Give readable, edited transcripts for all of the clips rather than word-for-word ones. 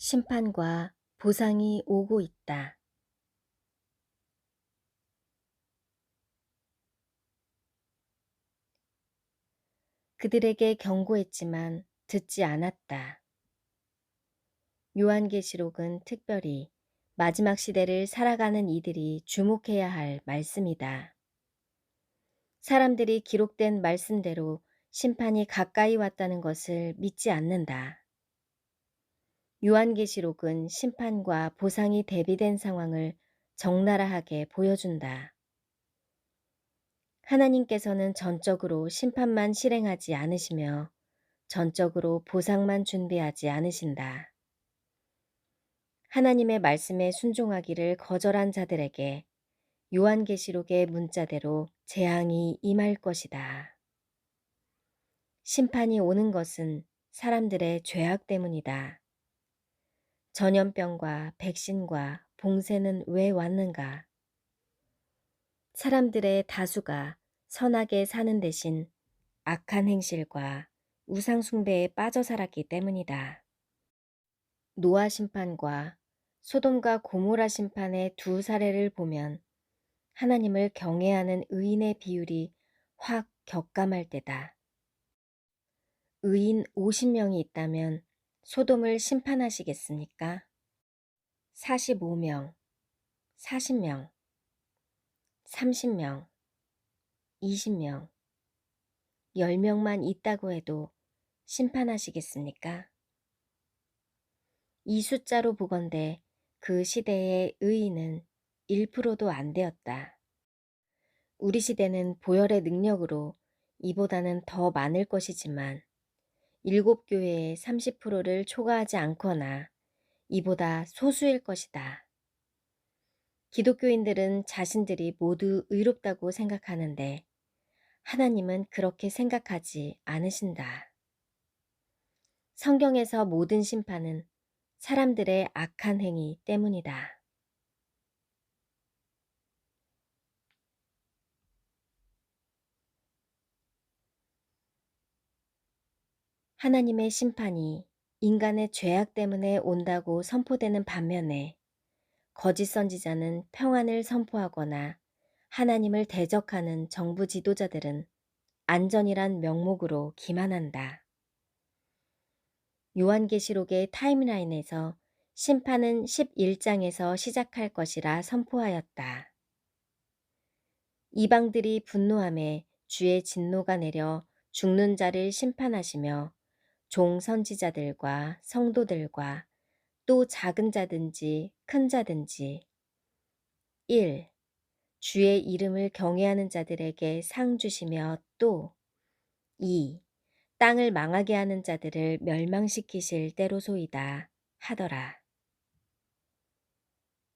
심판과 보상이 오고 있다. 그들에게 경고했지만 듣지 않았다. 요한계시록은 특별히 마지막 시대를 살아가는 이들이 주목해야 할 말씀이다. 사람들이 기록된 말씀대로 심판이 가까이 왔다는 것을 믿지 않는다. 요한계시록은 심판과 보상이 대비된 상황을 적나라하게 보여준다. 하나님께서는 전적으로 심판만 실행하지 않으시며 전적으로 보상만 준비하지 않으신다. 하나님의 말씀에 순종하기를 거절한 자들에게 요한계시록의 문자대로 재앙이 임할 것이다. 심판이 오는 것은 사람들의 죄악 때문이다. 전염병과 백신과 봉쇄는 왜 왔는가? 사람들의 다수가 선하게 사는 대신 악한 행실과 우상 숭배에 빠져 살았기 때문이다. 노아 심판과 소돔과 고모라 심판의 두 사례를 보면 하나님을 경외하는 의인의 비율이 확 격감할 때다. 의인 50명이 있다면 소돔을 심판하시겠습니까? 45명, 40명, 30명, 20명, 10명만 있다고 해도 심판하시겠습니까? 이 숫자로 보건대 그 시대의 의인은 1%도 안 되었다. 우리 시대는 보혈의 능력으로 이보다는 더 많을 것이지만 7교회의 30%를 초과하지 않거나 이보다 소수일 것이다. 기독교인들은 자신들이 모두 의롭다고 생각하는데 하나님은 그렇게 생각하지 않으신다. 성경에서 모든 심판은 사람들의 악한 행위 때문이다. 하나님의 심판이 인간의 죄악 때문에 온다고 선포되는 반면에 거짓 선지자는 평안을 선포하거나 하나님을 대적하는 정부 지도자들은 안전이란 명목으로 기만한다. 요한계시록의 타임라인에서 심판은 11장에서 시작할 것이라 선포하였다. 이방들이 분노함에 주의 진노가 내려 죽는 자를 심판하시며 종 선지자들과 성도들과 또 작은 자든지 큰 자든지 1. 주의 이름을 경외하는 자들에게 상 주시며 또 2. 땅을 망하게 하는 자들을 멸망시키실 때로소이다 하더라.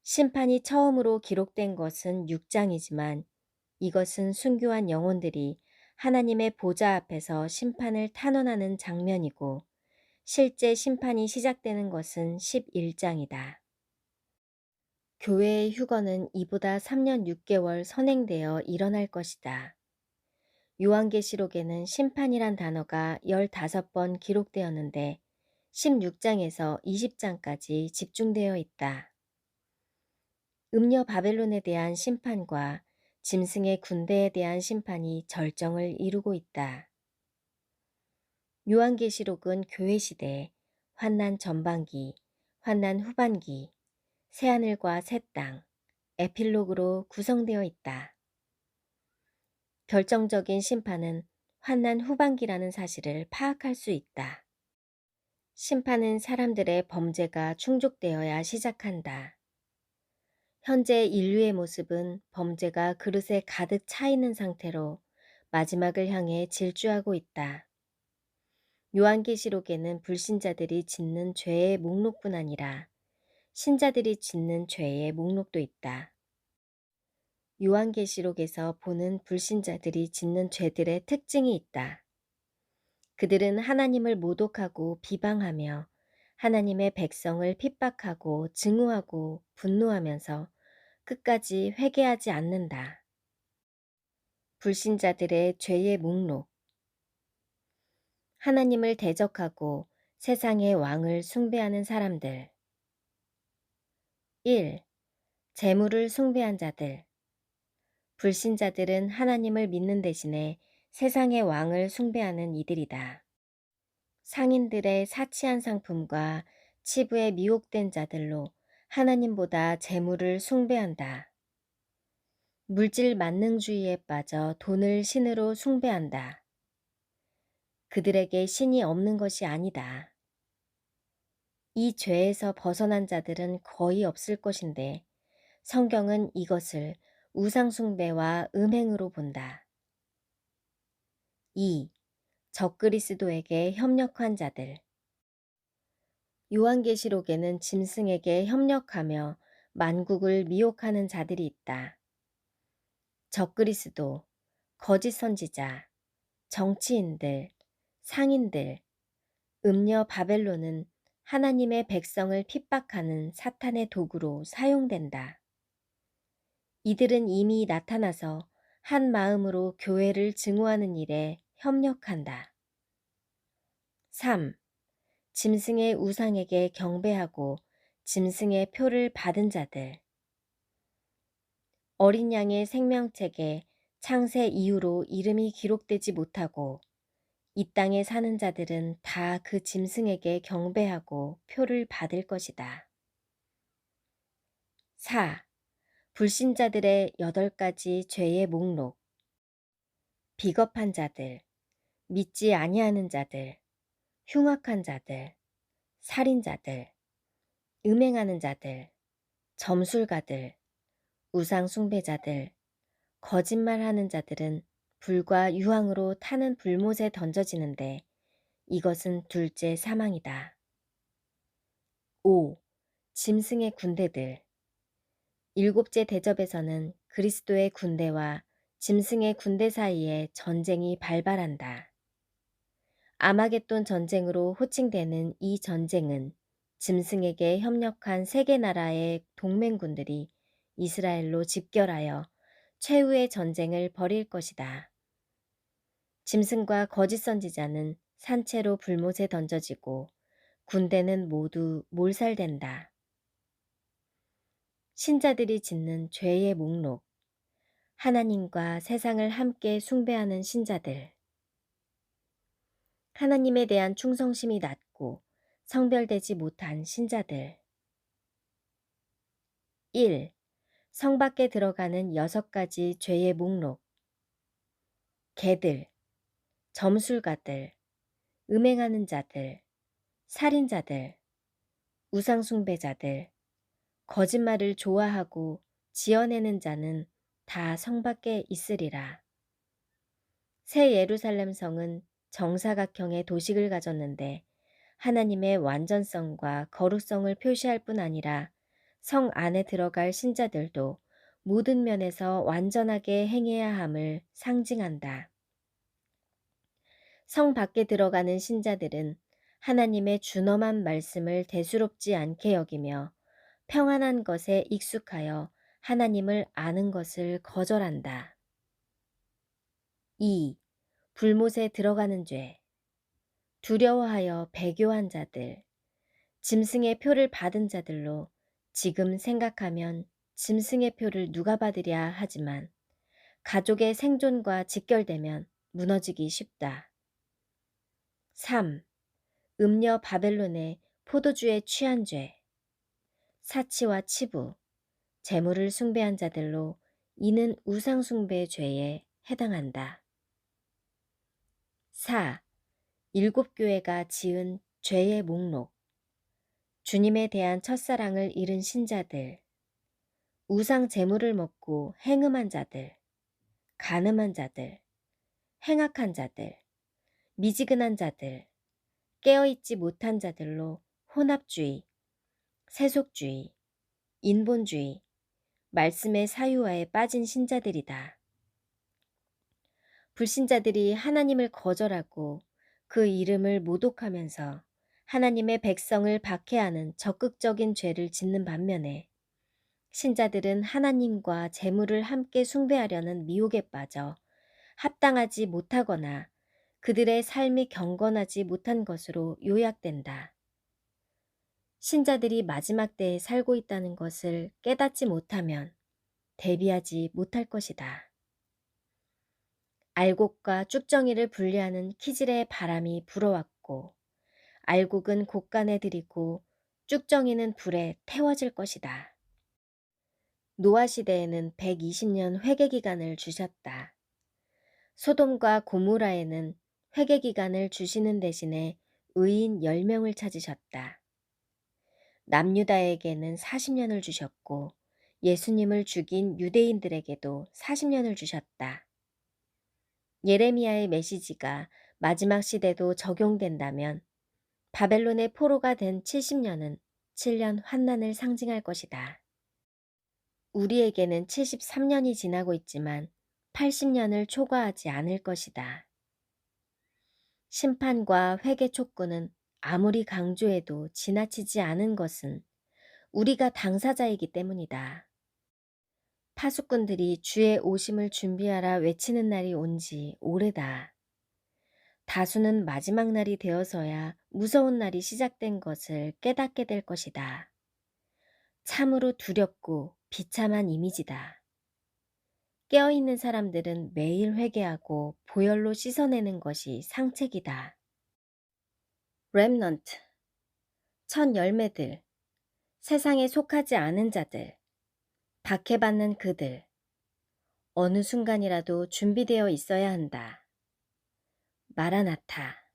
심판이 처음으로 기록된 것은 6장이지만 이것은 순교한 영혼들이 하나님의 보좌 앞에서 심판을 탄원하는 장면이고 실제 심판이 시작되는 것은 11장이다. 교회의 휴거는 이보다 3년 6개월 선행되어 일어날 것이다. 요한계시록에는 심판이란 단어가 15번 기록되었는데 16장에서 20장까지 집중되어 있다. 음녀 바벨론에 대한 심판과 짐승의 군대에 대한 심판이 절정을 이루고 있다. 요한계시록은 교회시대, 환난 전반기, 환난 후반기, 새하늘과 새 땅, 에필로그로 구성되어 있다. 결정적인 심판은 환난 후반기라는 사실을 파악할 수 있다. 심판은 사람들의 범죄가 충족되어야 시작한다. 현재 인류의 모습은 범죄가 그릇에 가득 차 있는 상태로 마지막을 향해 질주하고 있다. 요한계시록에는 불신자들이 짓는 죄의 목록뿐 아니라 신자들이 짓는 죄의 목록도 있다. 요한계시록에서 보는 불신자들이 짓는 죄들의 특징이 있다. 그들은 하나님을 모독하고 비방하며 하나님의 백성을 핍박하고 증오하고 분노하면서 끝까지 회개하지 않는다. 불신자들의 죄의 목록. 하나님을 대적하고 세상의 왕을 숭배하는 사람들. 1. 재물을 숭배한 자들. 불신자들은 하나님을 믿는 대신에 세상의 왕을 숭배하는 이들이다. 상인들의 사치한 상품과 치부에 미혹된 자들로 하나님보다 재물을 숭배한다. 물질 만능주의에 빠져 돈을 신으로 숭배한다. 그들에게 신이 없는 것이 아니다. 이 죄에서 벗어난 자들은 거의 없을 것인데 성경은 이것을 우상숭배와 음행으로 본다. 2. 적그리스도에게 협력한 자들. 요한계시록에는 짐승에게 협력하며 만국을 미혹하는 자들이 있다. 적그리스도, 거짓 선지자, 정치인들, 상인들, 음녀 바벨론은 하나님의 백성을 핍박하는 사탄의 도구로 사용된다. 이들은 이미 나타나서 한 마음으로 교회를 증오하는 일에 협력한다. 3. 짐승의 우상에게 경배하고 짐승의 표를 받은 자들. 어린 양의 생명책에 창세 이후로 이름이 기록되지 못하고 이 땅에 사는 자들은 다 그 짐승에게 경배하고 표를 받을 것이다. 4. 불신자들의 8가지 죄의 목록. 비겁한 자들, 믿지 아니하는 자들, 흉악한 자들, 살인자들, 음행하는 자들, 점술가들, 우상 숭배자들, 거짓말하는 자들은 불과 유황으로 타는 불못에 던져지는데 이것은 둘째 사망이다. 5. 짐승의 군대들. 7째 대접에서는 그리스도의 군대와 짐승의 군대 사이에 전쟁이 발발한다. 아마겟돈 전쟁으로 호칭되는 이 전쟁은 짐승에게 협력한 세계 나라의 동맹군들이 이스라엘로 집결하여 최후의 전쟁을 벌일 것이다. 짐승과 거짓 선지자는 산채로 불못에 던져지고 군대는 모두 몰살된다. 신자들이 짓는 죄의 목록. 하나님과 세상을 함께 숭배하는 신자들. 하나님에 대한 충성심이 낮고 성별되지 못한 신자들. 1. 성 밖에 들어가는 6가지 죄의 목록. 개들, 점술가들, 음행하는 자들, 살인자들, 우상숭배자들, 거짓말을 좋아하고 지어내는 자는 다 성 밖에 있으리라. 새 예루살렘 성은 정사각형의 도식을 가졌는데 하나님의 완전성과 거룩성을 표시할 뿐 아니라 성 안에 들어갈 신자들도 모든 면에서 완전하게 행해야 함을 상징한다. 성 밖에 들어가는 신자들은 하나님의 준엄한 말씀을 대수롭지 않게 여기며 평안한 것에 익숙하여 하나님을 아는 것을 거절한다. 2. 불못에 들어가는 죄. 두려워하여 배교한 자들, 짐승의 표를 받은 자들로 지금 생각하면 짐승의 표를 누가 받으랴 하지만 가족의 생존과 직결되면 무너지기 쉽다. 3. 음녀 바벨론의 포도주에 취한 죄. 사치와 치부, 재물을 숭배한 자들로 이는 우상숭배 죄에 해당한다. 4. 7교회가 지은 죄의 목록. 주님에 대한 첫사랑을 잃은 신자들, 우상 재물을 먹고 행음한 자들, 간음한 자들, 행악한 자들, 미지근한 자들, 깨어있지 못한 자들로 혼합주의, 세속주의, 인본주의, 말씀의 사유화에 빠진 신자들이다. 불신자들이 하나님을 거절하고 그 이름을 모독하면서 하나님의 백성을 박해하는 적극적인 죄를 짓는 반면에 신자들은 하나님과 재물을 함께 숭배하려는 미혹에 빠져 합당하지 못하거나 그들의 삶이 경건하지 못한 것으로 요약된다. 신자들이 마지막 때에 살고 있다는 것을 깨닫지 못하면 대비하지 못할 것이다. 알곡과 쭉정이를 분리하는 키질의 바람이 불어왔고 알곡은 곡간에 들이고 쭉정이는 불에 태워질 것이다. 노아 시대에는 120년 회개 기간을 주셨다. 소돔과 고모라에는 회개 기간을 주시는 대신에 의인 10명을 찾으셨다. 남유다에게는 40년을 주셨고 예수님을 죽인 유대인들에게도 40년을 주셨다. 예레미야의 메시지가 마지막 시대도 적용된다면 바벨론의 포로가 된 70년은 7년 환난을 상징할 것이다. 우리에게는 73년이 지나고 있지만 80년을 초과하지 않을 것이다. 심판과 회개 촉구는 아무리 강조해도 지나치지 않은 것은 우리가 당사자이기 때문이다. 파수꾼들이 주의 오심을 준비하라 외치는 날이 온 지 오래다. 다수는 마지막 날이 되어서야 무서운 날이 시작된 것을 깨닫게 될 것이다. 참으로 두렵고 비참한 이미지다. 깨어있는 사람들은 매일 회개하고 보혈로 씻어내는 것이 상책이다. 렘넌트, 첫 열매들, 세상에 속하지 않은 자들, 박해받는 그들, 어느 순간이라도 준비되어 있어야 한다. 마라나타.